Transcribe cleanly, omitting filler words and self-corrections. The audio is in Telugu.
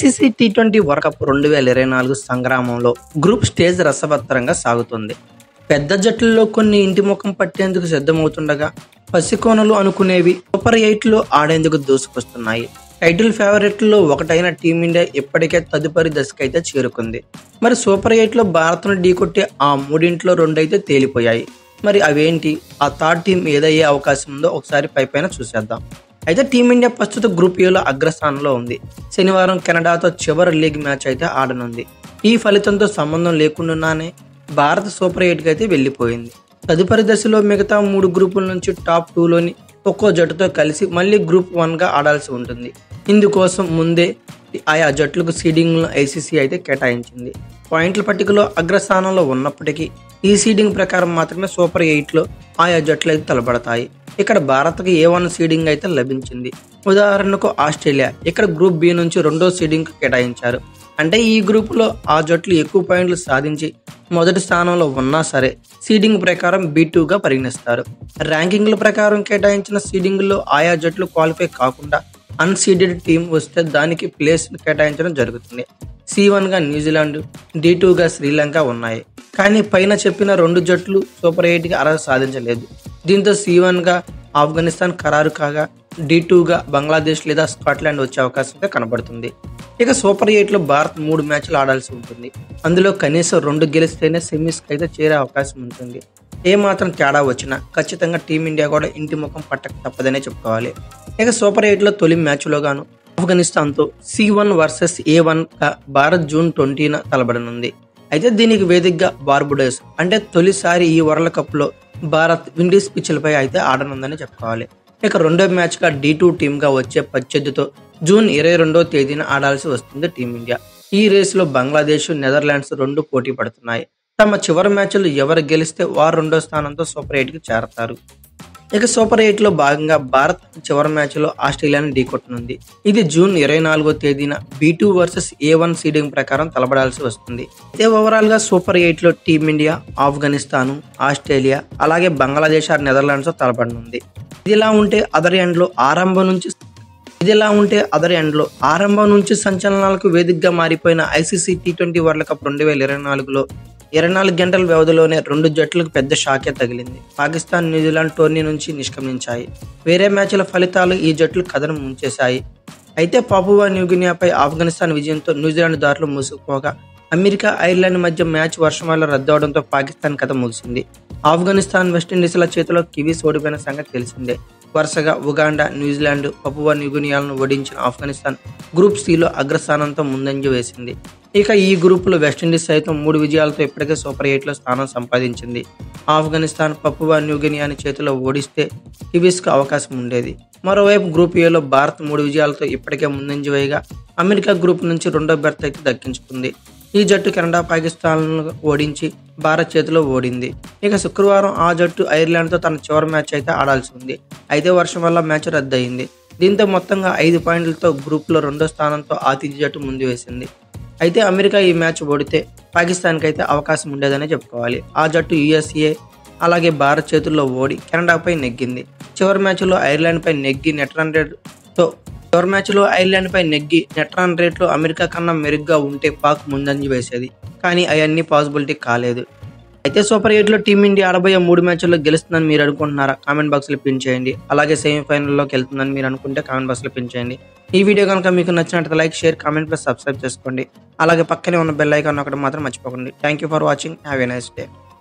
ఐసీసీ టీ20 వరల్డ్ కప్ 2024 సంగ్రామంలో గ్రూప్ స్టేజ్ రసవత్తరంగా సాగుతుంది. పెద్ద జట్లలో కొన్ని ఇంటి ముఖం పట్టేందుకు సిద్ధమవుతుండగా పసికోనలు అనుకునేవి సూపర్ 8లో ఆడేందుకు దూసుకొస్తున్నాయి. టైటిల్ ఫేవరెట్లో ఒకటైన టీమిండియా ఇప్పటికే తదుపరి దశకైతే చేరుకుంది. మరి సూపర్ 8లో భారత్ను ఢీకొట్టే ఆ మూడింట్లో రెండైతే తేలిపోయాయి. మరి అవేంటి, ఆ థర్డ్ టీం ఏదయ్యే అవకాశం ఉందో ఒకసారి పైపైన చూసేద్దాం. అయితే టీమిండియా ప్రస్తుత గ్రూప్ ఏలో అగ్రస్థానంలో ఉంది. శనివారం కెనడాతో చివరి లీగ్ మ్యాచ్ అయితే ఆడనుంది. ఈ ఫలితంతో సంబంధం లేకుండానే భారత్ సూపర్ 8కి అయితే వెళ్లిపోయింది. తదుపరి దశలో మిగతా 3 గ్రూపుల నుంచి టాప్ 2లోని ఒక్కో జట్టుతో కలిసి మళ్ళీ గ్రూప్ 1గా ఆడాల్సి ఉంటుంది. ఇందుకోసం ముందే ఆయా జట్లకు సీడింగ్లను ఐసీసీ అయితే కేటాయించింది. పాయింట్ల పట్టికలో అగ్రస్థానంలో ఉన్నప్పటికీ ఈ సీడింగ్ ప్రకారం మాత్రమే సూపర్ 8లో ఆయా జట్లు అయితే తలపడతాయి. ఇక్కడ భారత్కి A1 సీడింగ్ అయితే లభించింది. ఉదాహరణకు ఆస్ట్రేలియా ఇక్కడ గ్రూప్ బి నుంచి 2వ సీడింగ్ కేటాయించారు. అంటే ఈ గ్రూపులో ఆ జట్లు ఎక్కువ పాయింట్లు సాధించి మొదటి స్థానంలో ఉన్నా సరే సీడింగ్ ప్రకారం B2గా పరిగణిస్తారు. ర్యాంకింగ్ల ప్రకారం కేటాయించిన సీడింగ్లో ఆయా జట్లు క్వాలిఫై కాకుండా అన్సీడెడ్ టీం వస్తే దానికి ప్లేస్ కేటాయించడం జరుగుతుంది. C1గా న్యూజిలాండ్, D2గా శ్రీలంక ఉన్నాయి. కానీ పైన చెప్పిన 2 జట్లు సూపర్ 8కి అర్హత సాధించలేదు. దీంతో C1గా ఆఫ్ఘనిస్తాన్ ఖరారు కాగా D2గా బంగ్లాదేశ్ లేదా స్కాట్లాండ్ వచ్చే అవకాశం అయితే కనబడుతుంది. ఇక సూపర్ 8లో భారత్ 3 మ్యాచ్లు ఆడాల్సి ఉంటుంది. అందులో కనీసం 2 గెలిస్తేనే సెమీస్కి అయితే చేరే అవకాశం ఉంటుంది. ఏమాత్రం తేడా వచ్చినా ఖచ్చితంగా టీమిండియా కూడా ఇంటి ముఖం పట్టక తప్పదనే చెప్పుకోవాలి. ఇక సూపర్ 8లో తొలి మ్యాచ్లో గాను ఆఫ్ఘనిస్తాన్తో C1 వర్సెస్ A1గా భారత్ జూన్ 20న తలబడనుంది. అయితే దీనికి వేదికగా బార్బుడోస్ అంటే తొలిసారి ఈ వరల్డ్ కప్లో భారత్ విండీస్ పిచ్లపై అయితే ఆడనుందని చెప్పుకోవాలి. ఇక రెండో మ్యాచ్గా D2 టీమ్గా వచ్చే ప్రత్యర్థితో జూన్ 22వ తేదీన ఆడాల్సి వస్తుంది టీమిండియా. ఈ రేసులో బంగ్లాదేశ్, నెదర్లాండ్స్ 2 పోటీ పడుతున్నాయి. తమ చివరి మ్యాచ్లు ఎవరు గెలిస్తే వారు 2వ స్థానంతో సూపర్ 8కి చేరతారు. ఇక సూపర్ 8లో భాగంగా భారత్ చివరి మ్యాచ్లో ఆస్ట్రేలియాని ఢీకొట్టనుంది. ఇది జూన్ 24వ తేదీన B2 వర్సెస్ A1 సీడింగ్ ప్రకారం తలబడాల్సి వస్తుంది. అయితే ఓవరాల్గా సూపర్ 8లో టీమిండియా, ఆఫ్ఘనిస్తాను, ఆస్ట్రేలియా అలాగే బంగ్లాదేశ్ నెదర్లాండ్స్ తలపడనుంది. ఇదిలా ఉంటే అదర్ ఎండ్లో ఆరంభం నుంచి సంచలనాలకు వేదికగా మారిపోయిన ఐసీసీ టీ20 వరల్డ్ కప్ 2024లో 24 గంటల వ్యవధిలోనే 2 జట్లకు పెద్ద షాకే తగిలింది. పాకిస్తాన్, న్యూజిలాండ్ టోర్నీ నుంచి నిష్క్రమించాయి. వేరే మ్యాచ్ల ఫలితాలు ఈ జట్లు కథను ముంచేశాయి. అయితే పాపువా న్యూగినియాపై ఆఫ్ఘనిస్తాన్ విజయంతో న్యూజిలాండ్ దారులు మూసుకుపోగా అమెరికా, ఐర్లాండ్ మధ్య మ్యాచ్ వర్షం వల్ల రద్దవడంతో పాకిస్తాన్ కథ ముగిసింది. ఆఫ్ఘనిస్తాన్, వెస్టిండీస్ల చేతిలో కివీస్ ఓడిపోయిన సంగతి తెలిసిందే. వరుసగా ఉగాండా, న్యూజిలాండ్, పపువా న్యూగినియాలను ఓడించిన ఆఫ్ఘనిస్తాన్ గ్రూప్ సిలో అగ్రస్థానంతో ముందంజ వేసింది. ఇక ఈ గ్రూపులో వెస్టిండీస్ సైతం 3 విజయాలతో ఇప్పటికే సూపర్ 8లో స్థానం సంపాదించింది. ఆఫ్ఘనిస్తాన్ పపువా న్యూగినియాని చేతిలో ఓడిస్తే కివీస్కు అవకాశం ఉండేది. మరోవైపు గ్రూప్ ఏలో భారత్ 3 విజయాలతో ఇప్పటికే ముందంజ వేయగా అమెరికా గ్రూప్ నుంచి 2వ బెర్త్ అయితే దక్కించుకుంది. ఈ జట్టు కెనడా, పాకిస్తాన్ను ఓడించి భారత్ చేతిలో ఓడింది. ఇక శుక్రవారం ఆ జట్టు ఐర్లాండ్తో తన చివరి మ్యాచ్ అయితే ఆడాల్సి ఉంది. అయితే వర్షం వల్ల మ్యాచ్ రద్దయింది. దీంతో మొత్తంగా 5 పాయింట్లతో గ్రూప్లో 2వ స్థానంతో ఆతిథ్య జట్టు ముందు వేసింది. అయితే అమెరికా ఈ మ్యాచ్ ఓడితే పాకిస్తాన్కి అయితే అవకాశం ఉండేదనే చెప్పుకోవాలి. ఆ జట్టు USA అలాగే భారత్ చేతుల్లో ఓడి కెనడాపై నెగ్గింది. చివరి మ్యాచ్లో ఐర్లాండ్పై నెగ్గి నెట్ రన్ రేట్లో అమెరికా కన్నా మెరుగ్గా ఉంటే పాక్ ముందంజ వేసేది. కానీ అవన్నీ పాసిబిలిటీ కాలేదు. అయితే సూపర్ 8లో టీమిండియా ఆడబోయే 3 మ్యాచ్ల్లో గెలుస్తుందని మీరు అనుకుంటున్నారా? కామెంట్ బాక్స్లో పిన్ చేయండి. అలాగే సెమీఫైనల్లోకి వెళ్తుందని మీరు అనుకుంటే కామెంట్ బాక్స్లో పిన్ చేయండి. ఈ వీడియో కనుక మీకు నచ్చినట్లయితే like, share, comment plus subscribe చేసుకోండి. అలాగే పక్కనే ఉన్న బెల్ ఐకాన్ ఒకటి మాత్రం మర్చిపోకండి. Thank you for watching. Have a nice day.